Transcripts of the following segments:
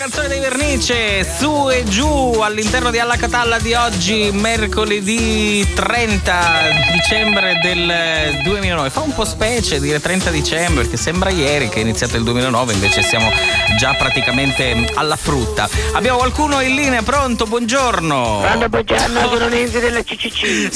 canzone dei Vernice, su e giù, all'interno di Alla Catalla di oggi, mercoledì 30 dicembre del 2009. Fa un po' specie dire 30 dicembre perché sembra ieri che è iniziato il 2009, invece siamo già praticamente alla frutta. Abbiamo qualcuno in linea, pronto? Buongiorno. Buongiorno, sono Nenzi della CCC.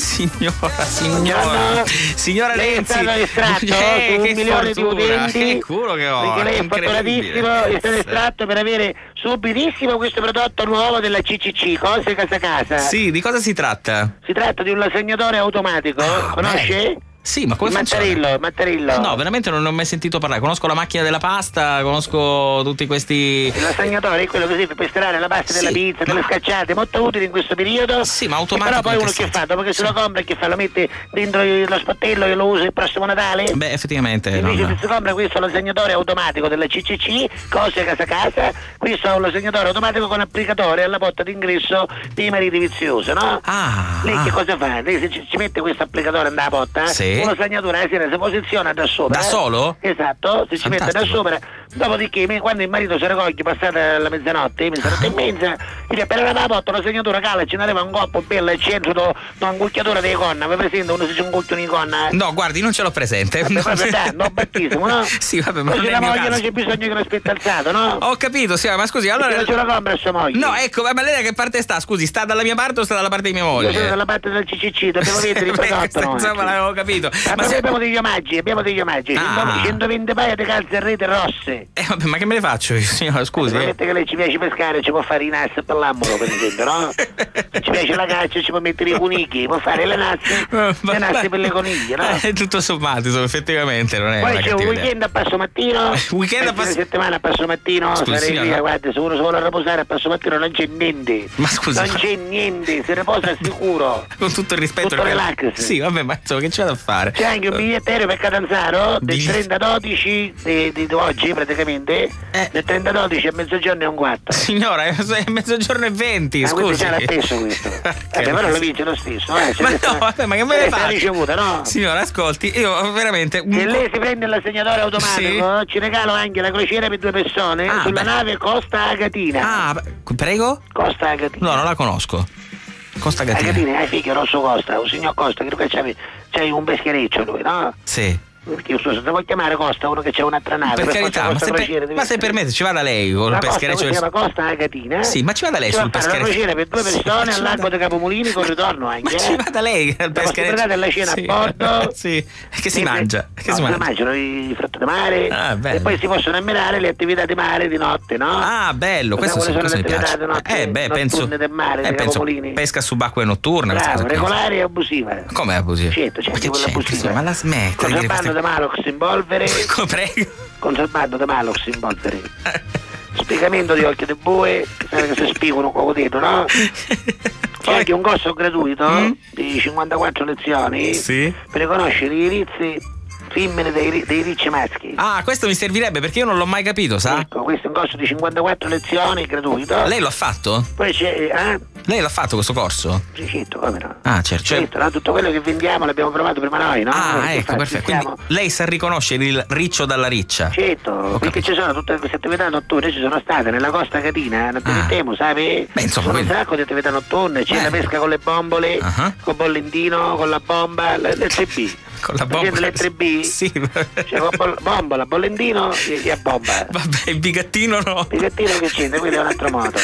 Signora lei Nenzi. è stato estratto su 1 milione di utenti. Che culo che ho. Perché lei è fortunatissimo, è stato estratto per avere subitissimo questo prodotto nuovo della CCC, Cose Casa Casa. Sì, di cosa si tratta? Si tratta di un lasagnatore automatico, conosce? Sì, ma come funziona? Mattarello. No, veramente non ne ho mai sentito parlare. Conosco la macchina della pasta, conosco tutti questi. Il lasagnatore è quello così per pestarare la pasta della pizza, delle scacciate, molto utile in questo periodo. Sì, ma automatico. Però poi uno che fa, dopo che se lo compra, che fa? Lo mette dentro lo sportello e lo usa il prossimo Natale? Beh, effettivamente. Invece se si compra questo lasagnatore automatico della CCC, Cose Casa Casa, questo è un lasagnatore automatico con applicatore alla porta d'ingresso dei mariti viziosi, no? Lei che cosa fa? Lei se ci mette questo applicatore nella porta, sì, una lasagnatura la sera si posiziona da sopra. Da solo? Esatto, si ci mette da sopra. Dopodiché, quando il marito si raccoglie passata la mezzanotte e mezza, gli appena la porta, la segnatura cala, ce n'aveva un coppo bello al centro da un cucchiatore di conna. Vi presente uno se c'è un cucchione di conna? No, guardi, non ce l'ho presente. No, battesimo, no? Sì, vabbè, ma se non è la il mio moglie caso. non c'è bisogno che lo aspetta alzato, no? Ho capito, sì, ma scusi, allora. Perché non ce la compra sua moglie? No, ecco, ma lei da che parte sta? Scusi, sta dalla mia parte o sta dalla parte di mia moglie? Io sono dalla parte del CCC, dobbiamo vedere il prodotto, no? Insomma, l'avevo capito. Ma se abbiamo degli omaggi, 120 paia di calze a rete rosse. Vabbè, ma che me le faccio io, signora, scusi? Che lei ci piace pescare, ci può fare i nassi per l'ambolo, per esempio, no? Se ci piace la caccia, ci può mettere i conichi, può fare le nassi per le coniglie, no? È tutto sommato, effettivamente, non è. Poi c'è un weekend a passo mattino, una settimana a passo mattino, sarei via, guarda, se uno si vuole riposare a passo mattino non c'è niente. Ma scusi. Non c'è niente, si riposa sicuro. Con tutto il rispetto. Tutto relax. Sì, vabbè, ma insomma, che c'è da fare? C'è anche un biglietto aereo per Catanzaro del 30-12 di oggi praticamente, del 30-12 a mezzogiorno e un quarto. Signora, è mezzogiorno e 20, scusi. Ma già l'atteso questo. Però lo vince lo stesso. Ma no, vabbè, ma che me ne fa? Ricevuta, no? Signora, ascolti, io veramente. Se lei si prende l'assegnatore automatico, sì, ci regalo anche la crociera per 2 persone sulla nave Costa Agatina. Prego? Costa Agatina. No, non la conosco. Costa Agatina. Agatina, figlio Rosso Costa, un signor Costa, credo che c'hai un peschereccio lui, no? Sì. Perché io se vuoi chiamare Costa uno che c'è un'altra nave. Per carità, ma se permette, ci vada lei con il peschereccio. Si chiama Costa Agatina. Sì, ma ci vada lei sul peschereccio. La crociera per 2 persone al lago di Capomolini con ritorno anche. Ma ci vada lei al peschereccio. Guardate la cena a bordo. Sì. Che si mangia? Che si mangiano i frutti di mare. E poi si possono ammirare le attività di mare di notte, no? Ah, bello, questo mi piace. Penso pesca subacquea notturna. Bravo, regolare e abusiva. Come abusiva? Certo, abusiva. Ma la smetta. Contrabbando da Malox in polvere. Prego. Contrabbando da Malox in polvere. Spiegamento di occhi di bue, che si spiegano poco dentro, no? C'è anche un corso gratuito di 54 lezioni per conoscere i vizi femmine dei ricci maschi. Ah, questo mi servirebbe perché io non l'ho mai capito, sa? Ecco, questo è un corso di 54 lezioni gratuito. Lei lo ha fatto? Poi c'è, Lei l'ha fatto questo corso? Sì, certo, come no? Ah, certo. Certo, no? Tutto quello che vendiamo l'abbiamo provato prima noi, no? Ah, ecco, perfetto. Quindi lei sa riconoscere il riccio dalla riccia? Certo, perché ci sono tutte queste attività notturne, ci sono state nella Costa Catina, non ti mettiamo, sai? Beh, insomma, sono un sacco di attività notturne, c'è la pesca con le bombole, col bollentino, con la bomba, le 3B. Con la bomba? Le 3B? Sì. C'è bombola, bollentino e a bomba. Vabbè, il bigattino no. Il bigattino che c'entra, quindi è un altro modo.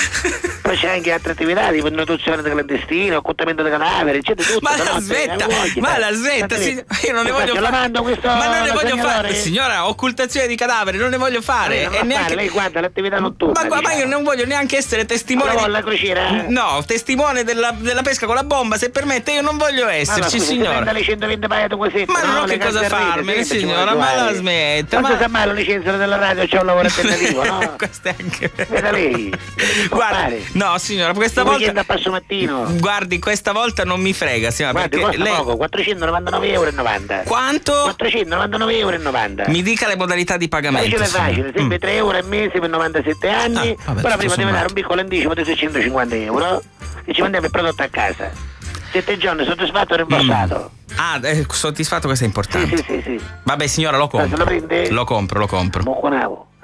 Poi c'è anche altre attività, tipo nutrizione clandestina, occultamento di cadaveri, c'è di tutto. Ma la smetta, io non ne voglio fare. Ma non ne voglio fare, signora, occultazione di cadaveri, non ne voglio fare. E neanche lei guarda l'attività notturna. Ma io non voglio neanche essere testimone. La crociera? No, testimone della pesca con la bomba, se permette, io non voglio esserci, signora. Le 120 paia di questo. Ma non ho che cosa farmene, signora, ma la smetta. Ma sa mai lo licenziano della radio, c'è un lavoro alternativo, no? Questo è anche veda lei. Guarda, no signora, questa volta a passo mattino. Guardi, questa volta non mi frega, signora, guardi, perché costa lei poco, 499,90 €. Quanto? 499,90 €. Mi dica le modalità di pagamento. Facile, sempre 3 euro al mese per 97 anni. Però prima deve dare un piccolo anticipo di 650 € e ci mandiamo il prodotto a casa. 7 giorni soddisfatto e rimborsato. Soddisfatto, questo è importante. Sì. Vabbè signora, lo compro. Se lo prende? Lo compro. Buon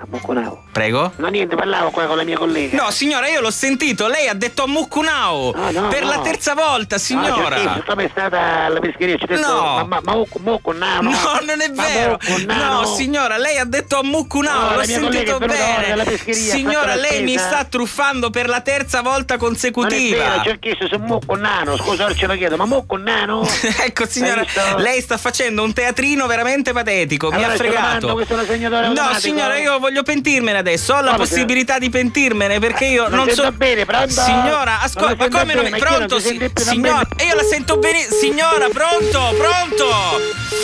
Mucunao. Prego? No, niente, parlavo qua con la mia collega. No, signora, io l'ho sentito, lei ha detto Mucunao per la terza volta, signora. No, tu è stata alla pescheria, ci ha detto ma Mucunao. No, non è vero. No, signora, lei ha detto Mucunao, l'ho sentito bene. Signora, lei mi sta truffando per la terza volta consecutiva. Non è vero, ci ho chiesto se Mucunao, scusa, ce lo chiedo, ma Mucunao? Ecco, signora, lei sta facendo un teatrino veramente patetico, mi ha fregato. No, signora, io voglio pentirmene adesso, ho la possibilità di pentirmene perché io non so bene, pronto? Signora, ascolta, ma come non è pronto? Signora, io la sento benissimo. Signora, pronto?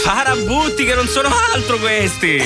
Farabutti che non sono altro questi.